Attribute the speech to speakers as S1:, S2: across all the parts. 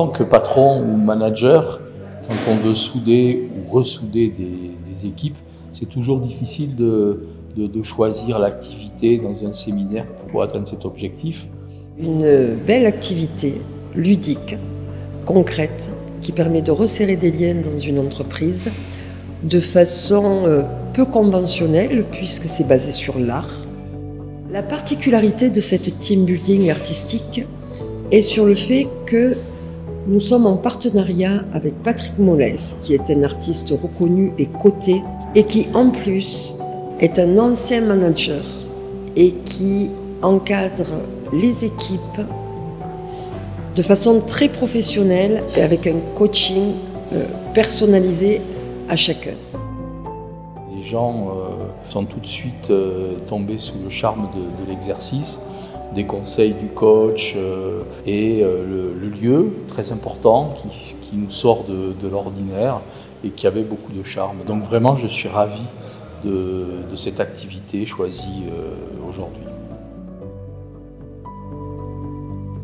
S1: tant que patron ou manager, quand on veut souder ou ressouder des équipes, c'est toujours difficile de choisir l'activité dans un séminaire pour atteindre cet objectif.
S2: Une belle activité ludique, concrète, qui permet de resserrer des liens dans une entreprise de façon peu conventionnelle puisque c'est basé sur l'art. La particularité de cette team building artistique est sur le fait que nous sommes en partenariat avec Patrick Mollès, qui est un artiste reconnu et coté, et qui en plus est un ancien manager et qui encadre les équipes de façon très professionnelle et avec un coaching personnalisé à chacun.
S1: Les gens sont tout de suite tombés sous le charme de l'exercice, des conseils du coach et le lieu très important qui nous sort de l'ordinaire et qui avait beaucoup de charme. Donc vraiment, je suis ravi de cette activité choisie aujourd'hui.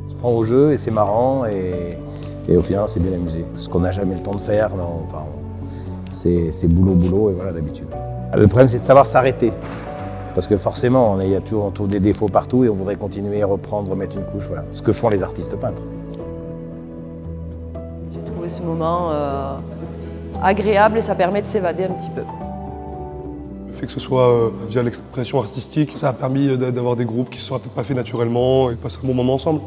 S3: On se prend au jeu et c'est marrant et au final on s'est bien amusé. Ce qu'on n'a jamais le temps de faire, non, enfin, c'est boulot et voilà d'habitude. Le problème c'est de savoir s'arrêter. Parce que forcément, il y a toujours on trouve des défauts partout et on voudrait continuer, reprendre, remettre une couche, voilà. Ce que font les artistes peintres.
S4: J'ai trouvé ce moment agréable et ça permet de s'évader un petit peu.
S5: Le fait que ce soit via l'expression artistique, ça a permis d'avoir des groupes qui ne se seraient peut-être pas fait naturellement et de passer un bon moment ensemble.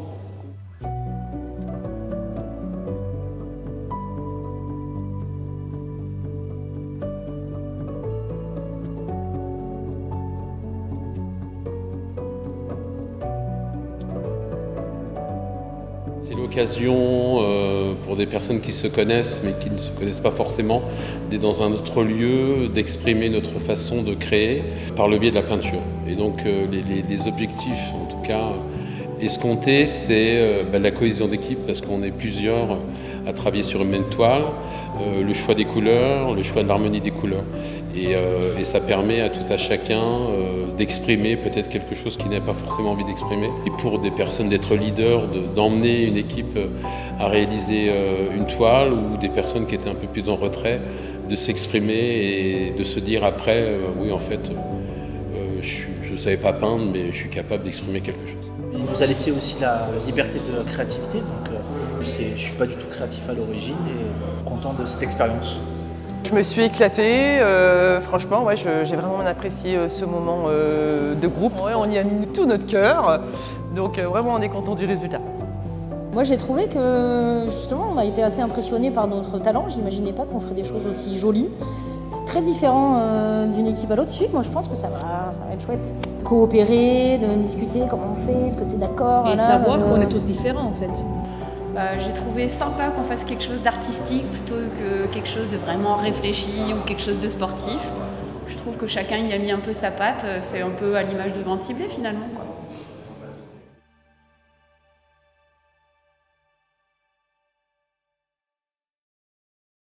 S6: C'est l'occasion pour des personnes qui se connaissent mais qui ne se connaissent pas forcément d'être dans un autre lieu, d'exprimer notre façon de créer par le biais de la peinture. Et donc les objectifs en tout cas escomptés, c'est la cohésion d'équipe parce qu'on est plusieurs à travailler sur une même toile, le choix des couleurs, le choix de l'harmonie des couleurs. Et ça permet à tout à chacun d'exprimer peut-être quelque chose qu'il n'a pas forcément envie d'exprimer. Et pour des personnes d'être leaders, d'emmener une équipe à réaliser une toile ou des personnes qui étaient un peu plus en retrait, de s'exprimer et de se dire après, oui en fait, je ne savais pas peindre mais je suis capable d'exprimer quelque chose.
S7: On nous a laissé aussi la liberté de créativité, donc je ne suis pas du tout créatif à l'origine et content de cette expérience.
S4: Je me suis éclatée, franchement, ouais, j'ai vraiment apprécié ce moment de groupe. Ouais, on y a mis tout notre cœur, donc vraiment on est content du résultat.
S8: Moi j'ai trouvé que justement on a été assez impressionnés par notre talent, j'imaginais pas qu'on ferait des choses aussi jolies. C'est très différent d'une équipe à l'autre. Moi je pense que ça va être chouette. Coopérer, de discuter comment on fait, est-ce que tu es d'accord.
S9: Et savoir qu'on est tous différents en fait.
S10: J'ai trouvé sympa qu'on fasse quelque chose d'artistique plutôt que quelque chose de vraiment réfléchi ou quelque chose de sportif. Je trouve que chacun y a mis un peu sa patte, c'est un peu à l'image de Vente Ciblée finalement, quoi.